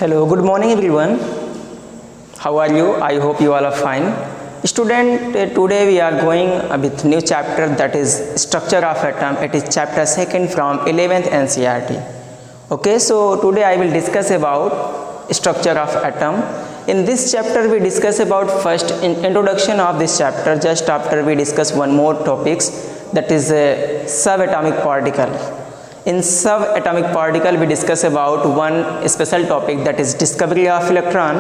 Hello, good morning everyone. How are you? I hope you all are fine. Student, today we are going with new chapter, that is structure of atom. It is chapter 2nd from 11th NCERT. Okay, so today I will discuss about structure of atom. In this chapter we discuss about first introduction of this chapter. Just after we discuss one more topics, that is subatomic particle. In subatomic particle we discuss about one special topic, that is discovery of electron.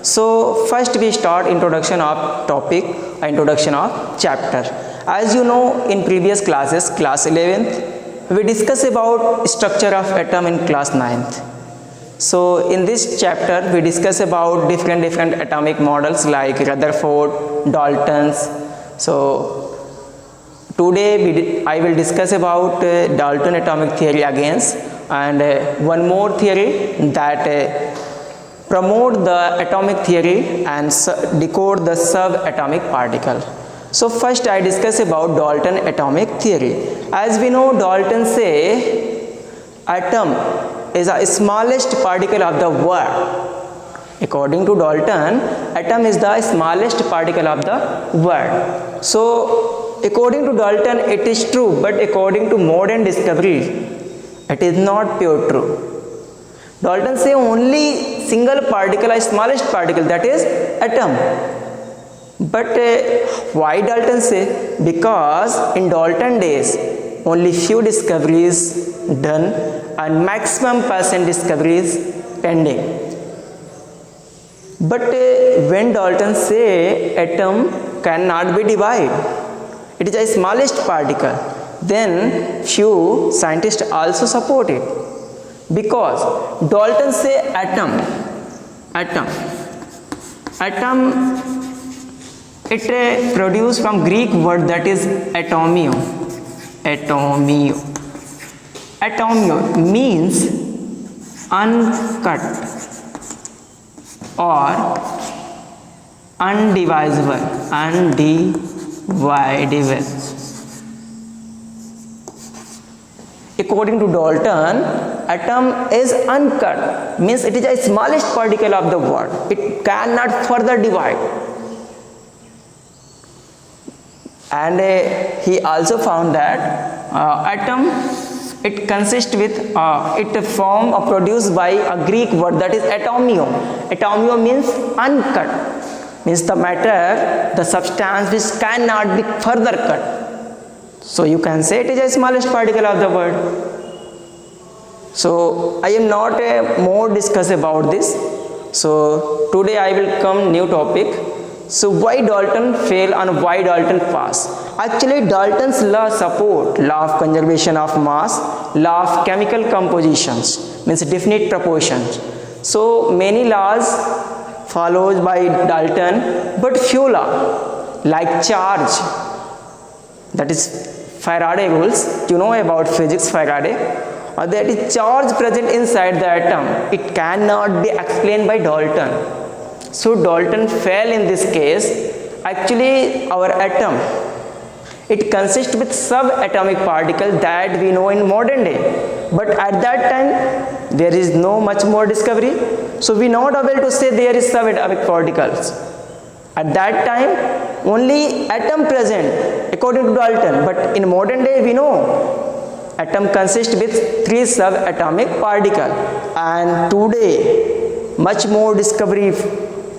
So first we start introduction of topic, introduction of chapter. As you know, in previous classes, class 11th, we discuss about structure of atom in class 9th. So in this chapter we discuss about different atomic models like Rutherford, Dalton's. So today I will discuss about Dalton atomic theory again, and one more theory that promote the atomic theory and decode the subatomic particle. So first I discuss about Dalton atomic theory. As we know, Dalton say atom is the smallest particle of the world. According to Dalton, atom is the smallest particle of the world. So according to Dalton it is true, but according to modern discovery it is not pure true. Dalton say only single particle, a smallest particle, that is atom. But why Dalton say? Because in Dalton days only few discoveries done and maximum % discoveries pending. But when Dalton say atom cannot be divided, it is a smallest particle, then few scientists also support it. Because Dalton say atom it produced from Greek word, that is atomio. Atomio means uncut or undivisible. According to Dalton, atom is uncut, means it is the smallest particle of the world. It cannot further divide. And he also found that atom, it consists with it form or produced by a Greek word, that is atomio. Atomio means uncut, means the matter, the substance which cannot be further cut. So you can say it is the smallest particle of the world. So I am not more discuss about this. So today I will come new topic. So why Dalton fail and why Dalton pass? Actually Dalton's law support law of conservation of mass, law of chemical compositions, means definite proportions. So many laws followed by Dalton, but few law like charge, that is Faraday rules. You know about physics, Faraday. That is charge present inside the atom. It cannot be explained by Dalton. So Dalton fell in this case. Actually our atom, it consists with subatomic particle that we know in modern day. But at that time there is no much more discovery. So we not able to say there is subatomic particles. At that time only atom present according to Dalton, but in modern day we know atom consists with 3 subatomic particles, and today much more discovery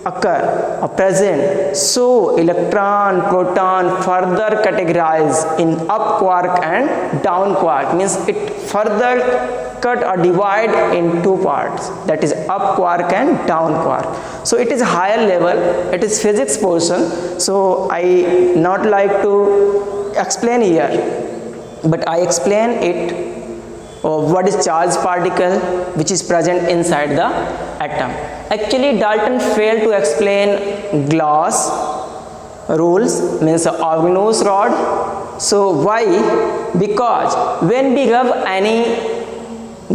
occur or present. So electron, proton further categorize in up quark and down quark, means it further cut or divide in 2 parts, that is up quark and down quark. So it is higher level, it is physics portion. So I not like to explain here, but I explain it. What is charged particle which is present inside the atom. Actually Dalton failed to explain Gauss rules, means Arrhenius rod. So why? Because when we rub any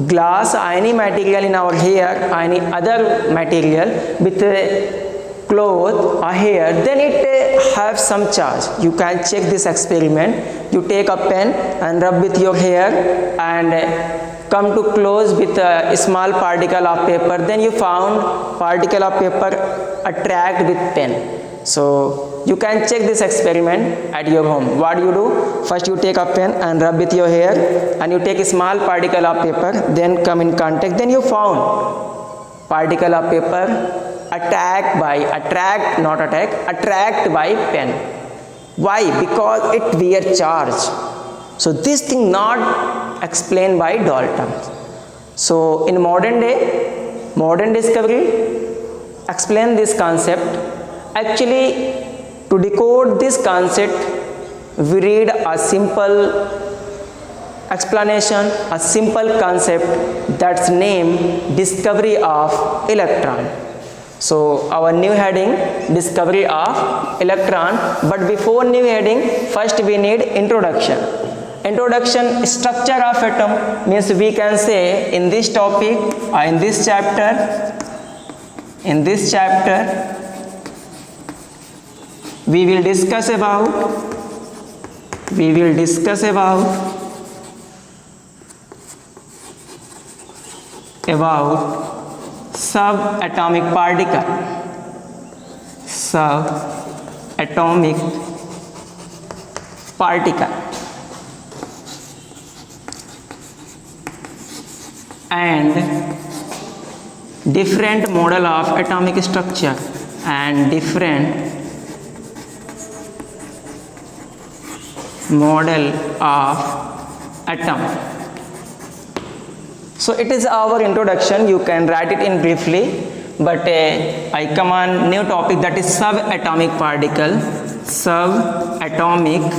glass, any material in our hair, any other material with a cloth or hair, then it have some charge. You can check this experiment. You take a pen and rub with your hair and come to close with a small particle of paper, then you found particle of paper attract with pen. So you can check this experiment at your home. What you do? First you take a pen and rub with your hair, and you take a small particle of paper, then come in contact, then you found particle of paper attract by pen. Why? Because it wear charge. So this thing not explained by Dalton. So in modern discovery explain this concept. Actually, to decode this concept, we read a simple explanation, a simple concept that's named discovery of electron. So our new heading, discovery of electron. But before new heading, first we need introduction. Introduction, structure of atom, means we can say in this topic, in this chapter, we will discuss about subatomic particle and different model of atomic structure and different model of atom. So it is our introduction. You can write it in briefly, but I come on new topic, that is subatomic particle, subatomic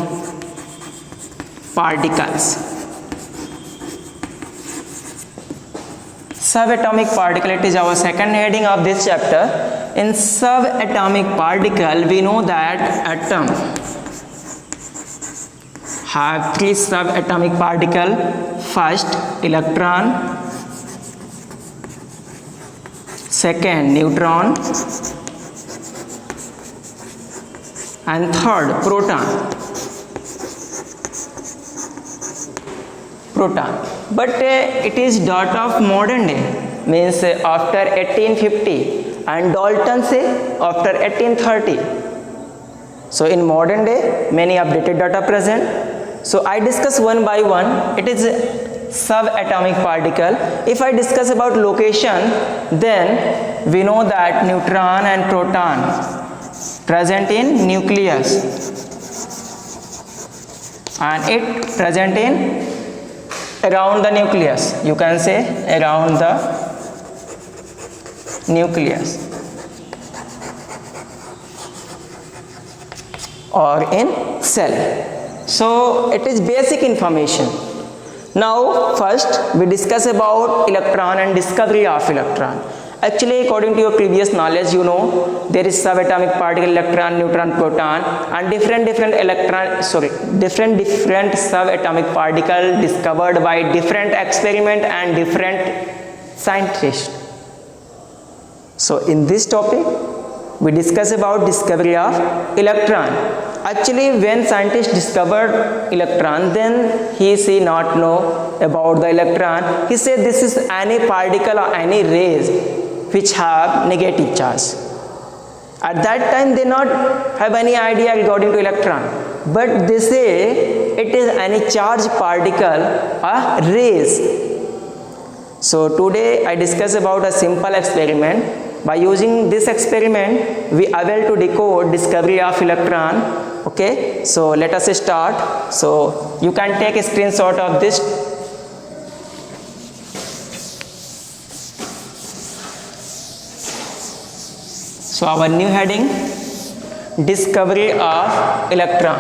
particles. Subatomic particle, it is our second heading of this chapter. In subatomic particle, we know that atom have three subatomic particle. First, electron, second, neutron, and third, proton. But it is dot of modern day, means after 1850, and Dalton say after 1830. So in modern day, many updated data present. So I discuss one by one. It is subatomic particle. If I discuss about location, then we know that neutron and proton present in nucleus, and it present in around the nucleus. You can say around the nucleus or in cell. So it is basic information. Now first we discuss about electron and discovery of electron. Actually, according to your previous knowledge, you know there is subatomic particle, electron, neutron, proton, and different subatomic particle discovered by different experiment and different scientists. So in this topic we discuss about discovery of electron. Actually, when scientists discovered electron, then he not know about the electron. He said this is any particle or any rays which have negative charge. At that time they not have any idea regarding to electron, but they say it is any charged particle or rays. So today I discuss about a simple experiment. By using this experiment, we are able to decode discovery of electron. Okay, so let us start. So you can take a screenshot of this. So our new heading, discovery of electron.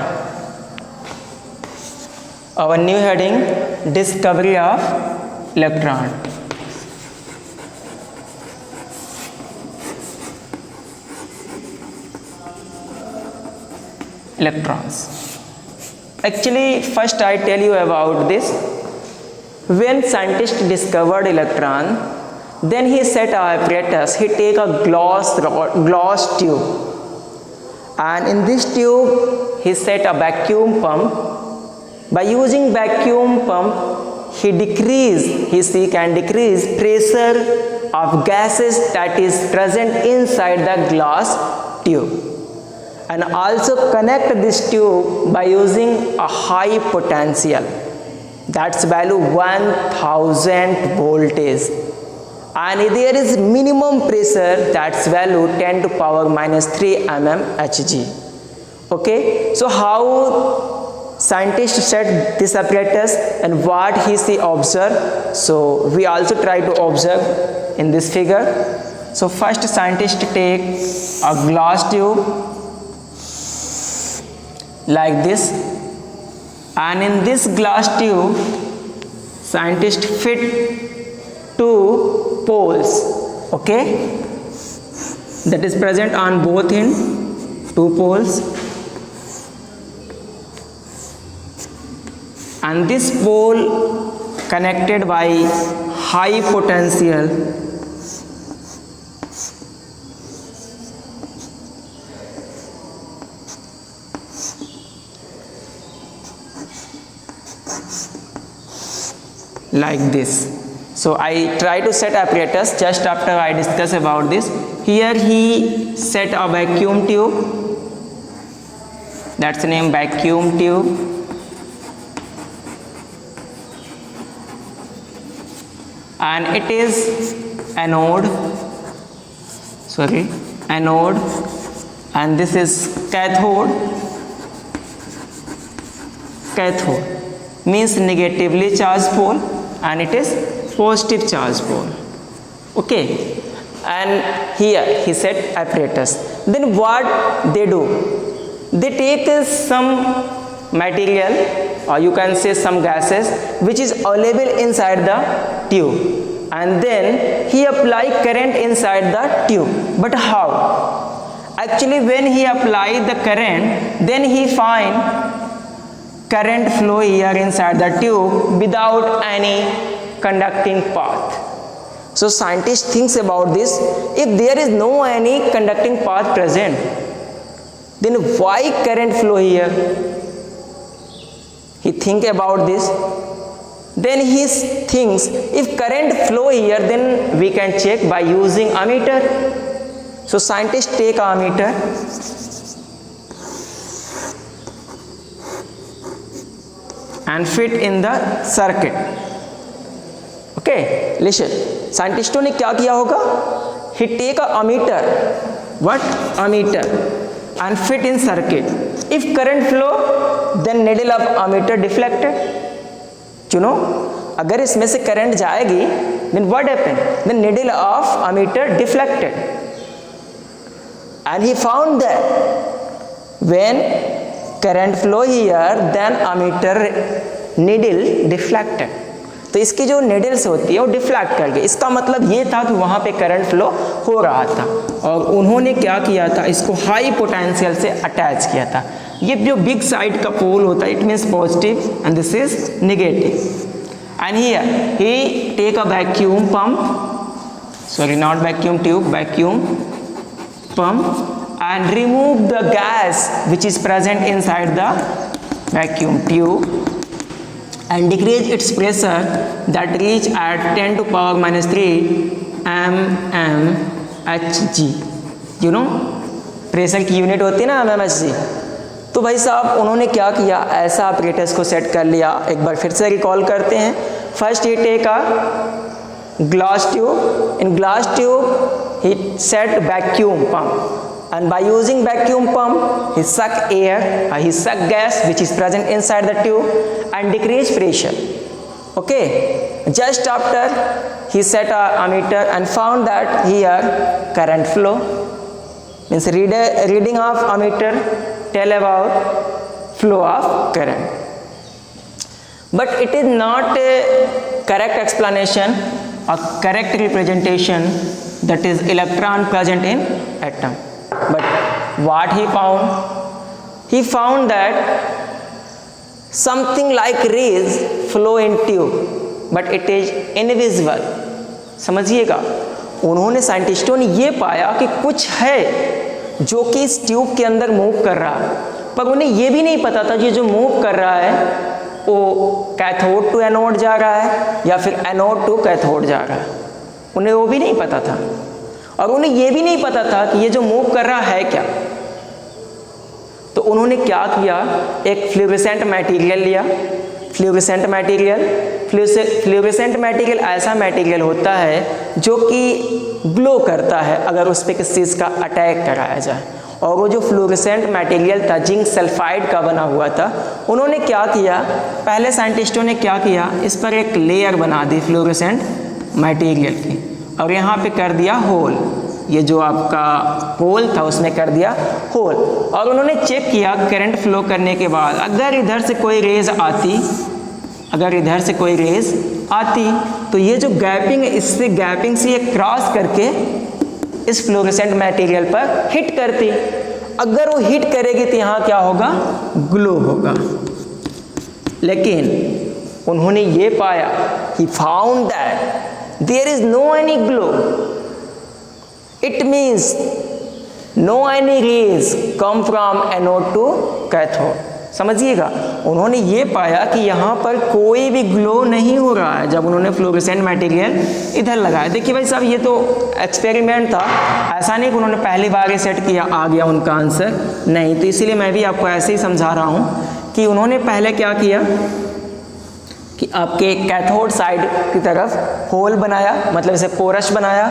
Our new heading, discovery of electron. Electrons. Actually, first I tell you about this. When scientists discovered electron, then he set a apparatus. He take a glass tube, and in this tube he set a vacuum pump. By using vacuum pump, he can decrease pressure of gases that is present inside the glass tube, and also connect this tube by using a high potential, that's value 1000 voltage, and there is minimum pressure, that's value 10 to power minus 3 mmHg. Okay, so how scientists set this apparatus and what he see observe, so we also try to observe in this figure. So first scientist take a glass tube like this, and in this glass tube scientist fit two poles, okay, that is present on both end, two poles, and this pole connected by high potential like this. So I try to set apparatus just after I discuss about this. Here he set a vacuum tube, that's the name vacuum tube, and it is anode, and this is cathode means negatively charged pole, and it is positive charge pole. Okay, and here he set apparatus. Then what they do, they take some material, or you can say some gases, which is available inside the tube, and then he apply current inside the tube. But how? Actually when he apply the current, then he find current flow here inside the tube without any conducting path. So scientist thinks about this, if there is no any conducting path present, then why current flow here? He think about this, then he thinks if current flow here, then we can check by using ammeter. So scientist take ammeter and fit in the circuit. Okay, listen, साइंटिस्टों ने क्या किया होगा, he take a ammeter, what ammeter, and fit in circuit. If current flow, then needle of ammeter deflected. You know, अगर इसमें से current जाएगी, then what happen? The needle of ammeter deflected, and he found that when current flow here, then ammeter needle deflected. तो इसकी जो needles होती है वो डिफ्लेक्ट कर गई. इसका मतलब ये था कि वहाँ पे करंट फ्लो हो रहा था, और उन्होंने क्या किया था, इसको हाई पोटेंशियल से अटैच किया था. ये जो बिग साइड का पोल होता है, it means positive and this is negative. And here he take a vacuum pump, sorry not vacuum tube, vacuum pump, and remove the gas which is present inside the vacuum tube and decrease its pressure that reach at 10 to power minus 3 mmHg. You know, pressure की unit होती है ना mmHg. तो भाई साहब उन्होंने क्या किया, ऐसा apparatus को सेट कर लिया. एक बार फिर से रिकॉल करते हैं. First he take a glass tube, in glass tube he set vacuum pump, and by using vacuum pump he suck air, he suck gas which is present inside the tube and decrease pressure. Okay, just after he set a ammeter and found that here current flow, means reading of ammeter tell about flow of current. But it is not a correct explanation or correct representation, that is electron present in atom. But what he found that something like rays flow in tube, but it is invisible. समझिएगा, उन्होंने साइंटिस्टों ने ये पाया कि कुछ है जो कि इस ट्यूब के अंदर मूव कर रहा है, पर उन्हें ये भी नहीं पता था कि जो मूव कर रहा है वो कैथोड टू एनोड जा रहा है या फिर एनोड टू कैथोड जा रहा है, उन्हें वो भी नहीं पता था। और उन्हें ये भी नहीं पता था कि ये जो मूव कर रहा है क्या। तो उन्होंने क्या किया, एक फ्लोरेसेंट मटेरियल लिया। फ्लोरेसेंट मटेरियल ऐसा मटेरियल होता है जो कि ग्लो करता है अगर उस पर किसी चीज़ का अटैक कराया जाए। और वो जो फ्लोरेसेंट मटेरियल था जिंक सल्फाइड का बना हुआ था, उन्होंने क्या किया, पहले साइंटिस्टों ने क्या किया, इस पर एक लेयर बना दी फ्लोरेसेंट मटेरियल की और यहाँ पे कर दिया होल। ये जो आपका होल था उसमें कर दिया होल। और उन्होंने चेक किया करंट फ्लो करने के बाद अगर इधर से कोई रेज आती तो ये जो गैपिंग है, इससे गैपिंग से ये क्रॉस करके इस फ्लोरेसेंट मटेरियल पर हिट करती। अगर वो हिट करेगी तो यहाँ क्या होगा, ग्लो होगा। लेकिन उन्होंने ये पाया, he found that there is no any glow, it means no any rays come from anode to cathode. समझिएगा, उन्होंने ये पाया कि यहाँ पर कोई भी ग्लो नहीं हो रहा है जब उन्होंने फ्लोरेसेंट मटेरियल इधर लगाया। देखिए भाई साहब, ये तो एक्सपेरिमेंट था, ऐसा नहीं कि उन्होंने पहली बार ही सेट किया आ गया उनका आंसर, नहीं। तो इसीलिए मैं भी आपको ऐसे ही समझा रहा हूँ कि उन्होंने पहले क्या किया कि आपके कैथोड साइड की तरफ होल बनाया, मतलब इसे पोरस बनाया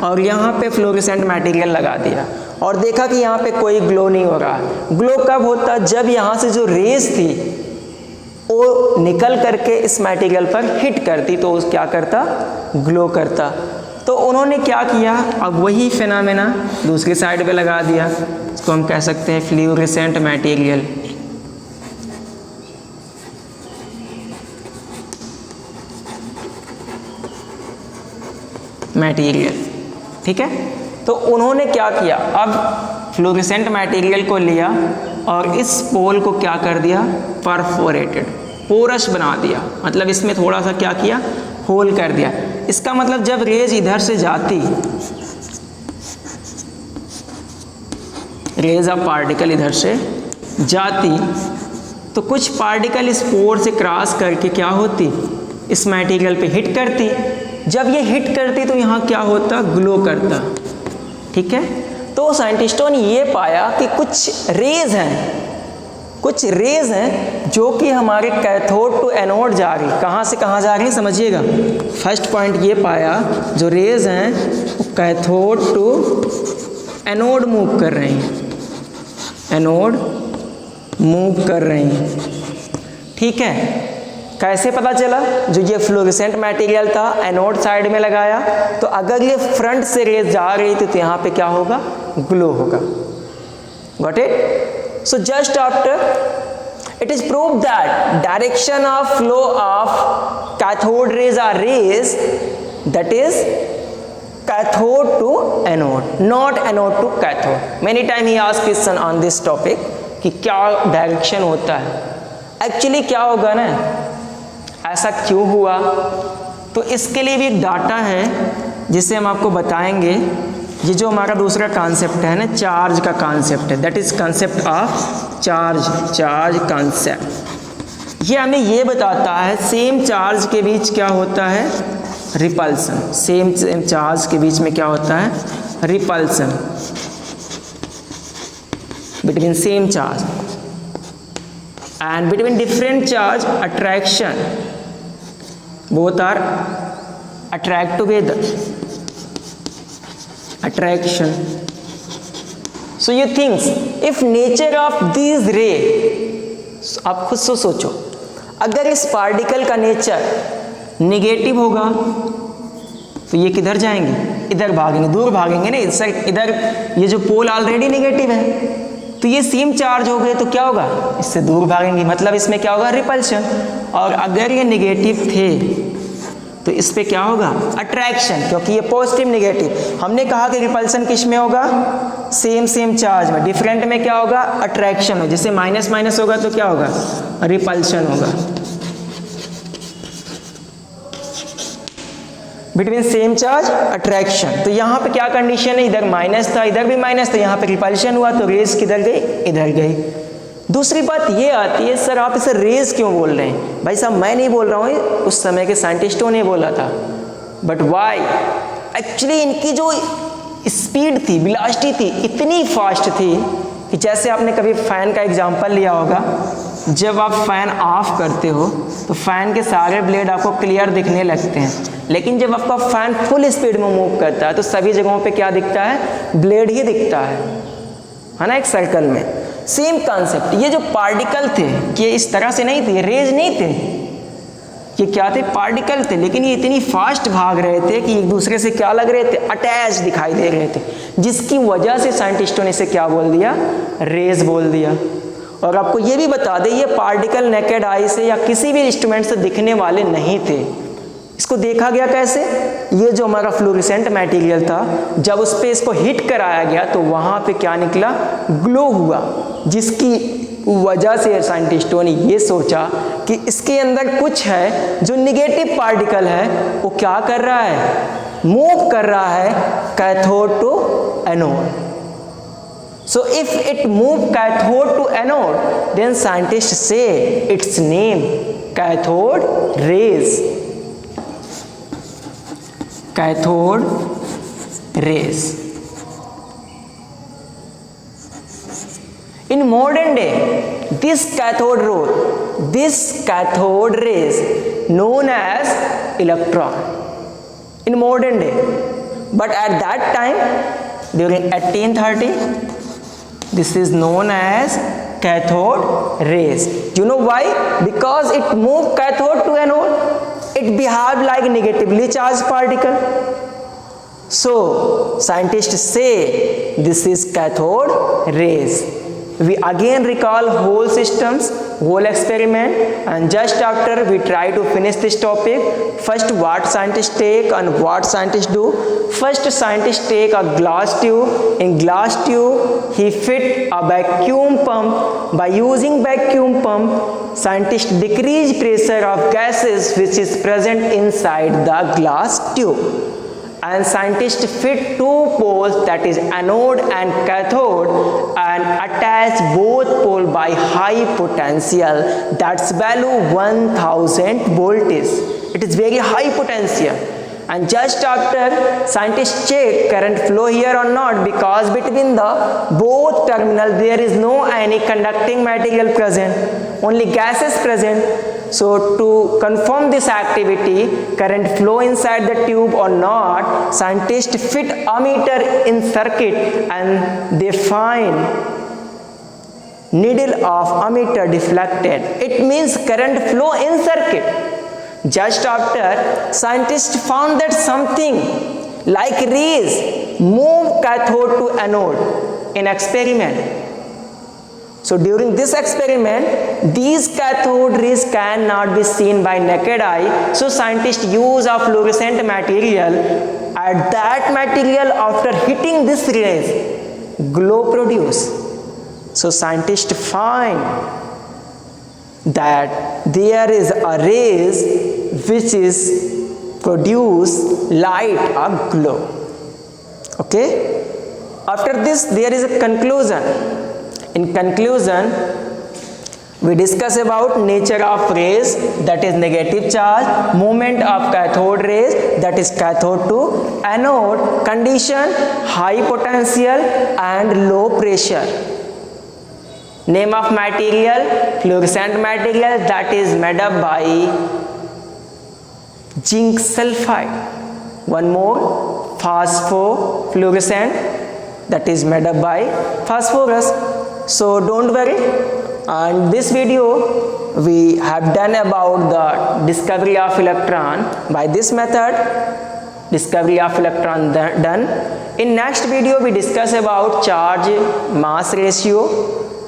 और यहाँ पे फ्लोरेसेंट मटेरियल लगा दिया और देखा कि यहाँ पे कोई ग्लो नहीं हो रहा। ग्लो कब होता, जब यहाँ से जो रेज थी वो निकल करके इस मटेरियल पर हिट करती तो क्या करता, ग्लो करता। तो उन्होंने क्या किया, अब वही फिनोमेना दूसरी साइड पे लगा दिया, इसको हम कह सकते हैं फ्लोरेसेंट मटेरियल, ठीक है। तो उन्होंने क्या किया, अब फ्लोरेसेंट मटेरियल को लिया और इस पोल को क्या कर दिया, परफोरेटेड, पोरस बना दिया, मतलब इसमें थोड़ा सा क्या किया, होल कर दिया। इसका मतलब जब रेज इधर से जाती, रेज ऑफ पार्टिकल इधर से जाती तो कुछ पार्टिकल इस पोर से क्रॉस करके क्या होती, इस मटेरियल पे हिट करती। जब ये हिट करती तो यहाँ क्या होता, ग्लो करता, ठीक है। तो साइंटिस्टों ने ये पाया कि कुछ रेज हैं जो कि हमारे कैथोड टू एनोड जा रही। कहाँ से कहाँ जा रही, समझिएगा। फर्स्ट पॉइंट ये पाया, जो रेज हैं वो कैथोड टू एनोड मूव कर रही हैं, एनोड मूव कर रही हैं, ठीक है। कैसे पता चला, जो ये फ्लोरेसेंट मटेरियल था एनोड साइड में लगाया, तो अगर ये फ्रंट से रेज जा रही थी तो यहाँ पे क्या होगा, ग्लो होगा। Got it. So just after it is proved that direction of flow of cathode rays are rays that is cathode to anode, not anode to cathode. Many time he ask question on this topic कि क्या direction होता है। Actually क्या होगा ना, ऐसा क्यों हुआ, तो इसके लिए भी एक डाटा है जिसे हम आपको बताएंगे। ये जो हमारा दूसरा कॉन्सेप्ट है ना, चार्ज का कॉन्सेप्ट है, that is concept of charge concept. ये हमें ये बताता है सेम चार्ज के बीच क्या होता है, रिपल्सन। सेम चार्ज के बीच में क्या होता है, repulsion between same charge, and between different charge attraction, both are attract together, attraction. So you think if nature of these ray, आप खुद से सोचो, अगर इस पार्टिकल का नेचर निगेटिव होगा तो ये किधर जाएंगे, इधर भागेंगे, दूर भागेंगे ना, इधर ये जो पोल ऑलरेडी निगेटिव है, तो ये सेम चार्ज हो गए तो क्या होगा, इससे दूर भागेंगे, मतलब इसमें क्या होगा, रिपल्शन। और अगर ये निगेटिव थे तो इस पे क्या होगा, अट्रैक्शन, क्योंकि ये पॉजिटिव निगेटिव। हमने कहा कि रिपल्शन किस में होगा, सेम चार्ज में, डिफरेंट में क्या होगा, अट्रैक्शन हो। जैसे माइनस माइनस होगा तो क्या होगा, रिपल्शन होगा। Between same charge attraction. तो यहाँ पे क्या कंडीशन है, इधर माइनस था, इधर भी माइनस था, यहाँ पे रिपल्शन हुआ तो रेज किधर गई, इधर गई। दूसरी बात ये आती है, सर आप इसे रेज क्यों बोल रहे हैं? भाई साहब मैं नहीं बोल रहा हूँ, उस समय के साइंटिस्टों ने बोला था। But why? एक्चुअली इनकी जो स्पीड थी, वेलोसिटी थी, इतनी फास्ट थी कि जैसे आपने कभी फ़ैन का एग्जांपल लिया होगा, जब आप फ़ैन ऑफ करते हो तो फ़ैन के सारे ब्लेड आपको क्लियर दिखने लगते हैं, लेकिन जब आपका फ़ैन फुल स्पीड में मूव करता है तो सभी जगहों पे क्या दिखता है? ब्लेड ही दिखता है ना, एक सर्कल में। सेम कॉन्सेप्ट, ये जो पार्टिकल थे ये इस तरह से नहीं थे, रेज नहीं थे, ये क्या थे? पार्टिकल थे, लेकिन ये इतनी फास्ट भाग रहे थे कि एक दूसरे से क्या लग रहे थे? अटैच दिखाई दे रहे थे, जिसकी वजह से साइंटिस्टों ने इसे क्या बोल दिया? रेज बोल दिया। और आपको ये भी बता दें, ये पार्टिकल नेकेड आई से या किसी भी इंस्ट्रूमेंट से दिखने वाले नहीं थे। इसको देखा गया कैसे? ये जो हमारा फ्लोरेसेंट मटेरियल था, जब उस पर इसको हिट कराया गया तो वहाँ पे क्या निकला? ग्लो हुआ, जिसकी वजह से साइंटिस्टों ने ये सोचा कि इसके अंदर कुछ है जो निगेटिव पार्टिकल है, वो क्या कर रहा है? मूव कर रहा है cathode to anode. So if it move cathode to anode, then scientists say its name cathode rays. Cathode rays. In modern day, this cathode rays known as electron. In modern day, but at that time, during 1830, this is known as cathode rays. You know why? Because it moved cathode to anode. It behaved like negatively charged particle. So scientists say this is cathode rays. We again recall whole systems, whole experiment, and just after we try to finish this topic, first what scientists take and what scientists do. First scientists take a glass tube. In glass tube he fit a vacuum pump. By using vacuum pump, scientists decrease pressure of gases which is present inside the glass tube. And scientists fit two poles, that is anode and cathode, and attach both poles by high potential. That's value 1000 voltage. It is very high potential. And just after, scientists check current flow here or not, because between the both terminals there is no any conducting material present, only gases present. So to confirm this activity, current flow inside the tube or not, scientists fit ammeter in circuit and they find needle of ammeter deflected. It means current flow in circuit. Just after, scientists found that something like rays move cathode to anode in experiment. So during this experiment, these cathode rays cannot be seen by naked eye. So scientists use a fluorescent material. At that material, after hitting this rays, glow produce. So scientists find that there is a rays which is produce light or glow. Okay. After this, there is a conclusion. In conclusion, we discuss about nature of rays, that is negative charge, movement of cathode rays, that is cathode to anode, condition, high potential and low pressure. Name of material, fluorescent material, that is made up by zinc sulfide. One more, phosphofluorescent, that is made up by phosphorus. So don't worry, and this video we have done about the discovery of electron. By this method, discovery of electron done. In next video we discuss about charge mass ratio.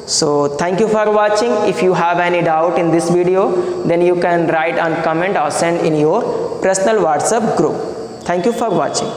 So thank you for watching. If you have any doubt in this video, then you can write and comment or send in your personal WhatsApp group. Thank you for watching.